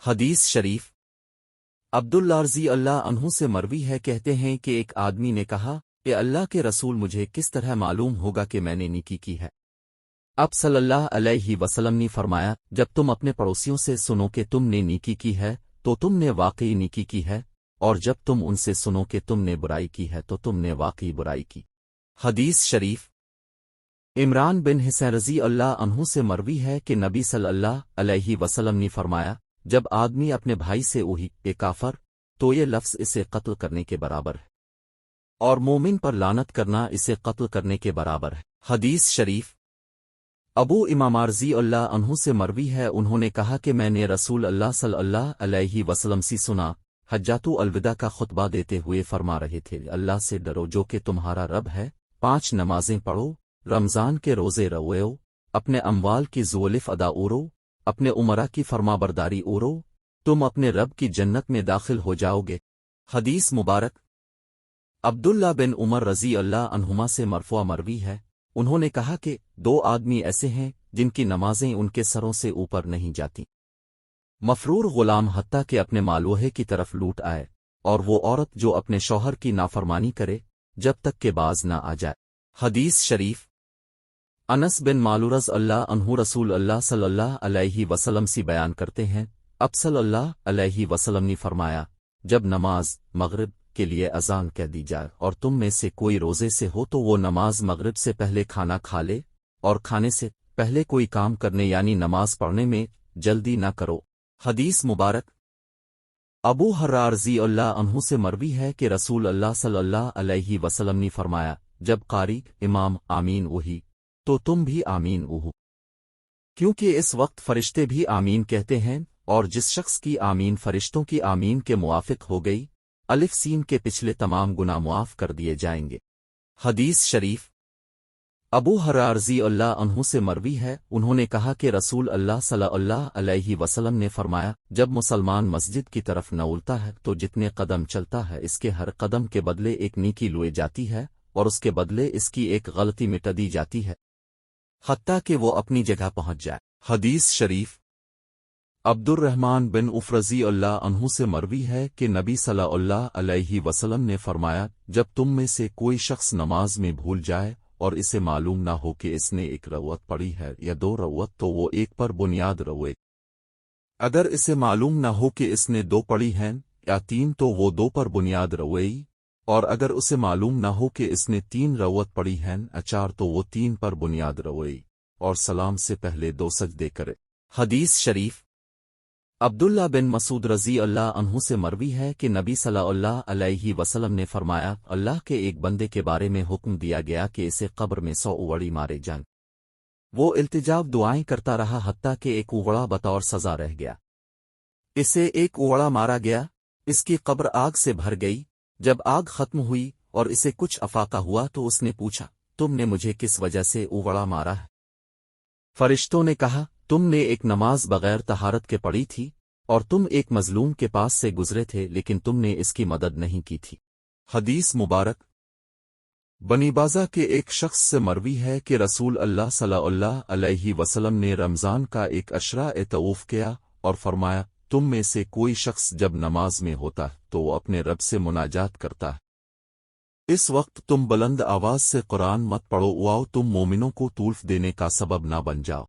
حدیث شریف عبداللہ رضی اللہ عنہ سے مروی ہے، کہتے ہیں کہ ایک آدمی نے کہا، اے اللہ کے رسول، مجھے کس طرح معلوم ہوگا کہ میں نے نیکی کی ہے؟ اب صلی اللہ علیہ وسلم نے فرمایا، جب تم اپنے پڑوسیوں سے سنو کہ تم نے نیکی کی ہے تو تم نے واقعی نیکی کی ہے، اور جب تم ان سے سنو کہ تم نے برائی کی ہے تو تم نے واقعی برائی کی۔ حدیث شریف عمران بن حسین رضی اللہ عنہ سے مروی ہے کہ نبی صلی اللہ علیہ وسلم نے فرمایا، جب آدمی اپنے بھائی سے اوہی اے کافر، تو یہ لفظ اسے قتل کرنے کے برابر ہے، اور مومن پر لعنت کرنا اسے قتل کرنے کے برابر ہے۔ حدیث شریف ابو امامہ رضی اللہ عنہ سے مروی ہے، انہوں نے کہا کہ میں نے رسول اللہ صلی اللہ علیہ وسلم سے سنا، حجۃ الوداع کا خطبہ دیتے ہوئے فرما رہے تھے، اللہ سے ڈرو جو کہ تمہارا رب ہے، 5 نمازیں پڑھو، رمضان کے روزے روو، اپنے اموال کی زولف ادا اورو، اپنے عمرہ کی فرمابرداری اورو، تم اپنے رب کی جنت میں داخل ہو جاؤ گے۔ حدیث مبارک عبداللہ بن عمر رضی اللہ عنہما سے مرفوع مروی ہے، انہوں نے کہا کہ 2 آدمی ایسے ہیں جن کی نمازیں ان کے سروں سے اوپر نہیں جاتی، مفرور غلام حتیٰ کہ اپنے مالوہے کی طرف لوٹ آئے، اور وہ عورت جو اپنے شوہر کی نافرمانی کرے جب تک کہ باز نہ آ جائے۔ حدیث شریف انس بن مالک رضی اللہ عنہ رسول اللہ صلی اللہ علیہ وسلم سے بیان کرتے ہیں، اب صلی اللہ علیہ وسلم نے فرمایا، جب نماز مغرب کے لیے اذان کہہ دی جائے اور تم میں سے کوئی روزے سے ہو تو وہ نماز مغرب سے پہلے کھانا کھا لے، اور کھانے سے پہلے کوئی کام کرنے یعنی نماز پڑھنے میں جلدی نہ کرو۔ حدیث مبارک ابو ہریرہ رضی اللہ عنہ سے مروی ہے کہ رسول اللہ صلی اللہ علیہ وسلم نے فرمایا، جب قاری امام آمین وہی تو تم بھی آمین اوہو، کیونکہ اس وقت فرشتے بھی آمین کہتے ہیں، اور جس شخص کی آمین فرشتوں کی آمین کے موافق ہو گئی، الف سین کے پچھلے تمام گناہ معاف کر دیے جائیں گے۔ حدیث شریف ابو ہریرہ رضی اللہ عنہ سے مروی ہے، انہوں نے کہا کہ رسول اللہ صلی اللہ علیہ وسلم نے فرمایا، جب مسلمان مسجد کی طرف نہ اڑتا ہے تو جتنے قدم چلتا ہے اس کے ہر قدم کے بدلے ایک نیکی لوئی جاتی ہے، اور اس کے بدلے اس کی ایک غلطی مٹا دی جاتی ہے، حتیٰ کہ وہ اپنی جگہ پہنچ جائے۔ حدیث شریف عبد الرحمن بن عوف رضی اللہ عنہ سے مروی ہے کہ نبی صلی اللہ علیہ وسلم نے فرمایا، جب تم میں سے کوئی شخص نماز میں بھول جائے اور اسے معلوم نہ ہو کہ اس نے 1 رکعت پڑھی ہے یا 2 رکعت تو وہ 1 پر بنیاد روے، اگر اسے معلوم نہ ہو کہ اس نے 2 پڑھی ہیں یا 3 تو وہ 2 پر بنیاد روئی، اور اگر اسے معلوم نہ ہو کہ اس نے 3 رکعت پڑھی ہیں یا 4 تو وہ 3 پر بنیاد روئی، اور سلام سے پہلے 2 سجدے کرے۔ حدیث شریف عبداللہ بن مسعود رضی اللہ عنہ سے مروی ہے کہ نبی صلی اللہ علیہ وسلم نے فرمایا، اللہ کے ایک بندے کے بارے میں حکم دیا گیا کہ اسے قبر میں 100 اڑی مارے جائیں، وہ التجاب دعائیں کرتا رہا حتیٰ کہ ایک اڑا بطور سزا رہ گیا، اسے ایک اڑا مارا گیا، اس کی قبر آگ سے بھر گئی، جب آگ ختم ہوئی اور اسے کچھ افاقہ ہوا تو اس نے پوچھا، تم نے مجھے کس وجہ سے اڑا مارا ہے؟ فرشتوں نے کہا، تم نے ایک نماز بغیر طہارت کے پڑھی تھی، اور تم ایک مظلوم کے پاس سے گزرے تھے لیکن تم نے اس کی مدد نہیں کی تھی۔ حدیث مبارک بنی بازہ کے ایک شخص سے مروی ہے کہ رسول اللہ صلی اللہ علیہ وسلم نے رمضان کا ایک عشرہ طواف کیا اور فرمایا، تم میں سے کوئی شخص جب نماز میں ہوتا ہے تو وہ اپنے رب سے مناجات کرتا ہے، اس وقت تم بلند آواز سے قرآن مت پڑھو، تم مومنوں کو تولف دینے کا سبب نہ بن جاؤ۔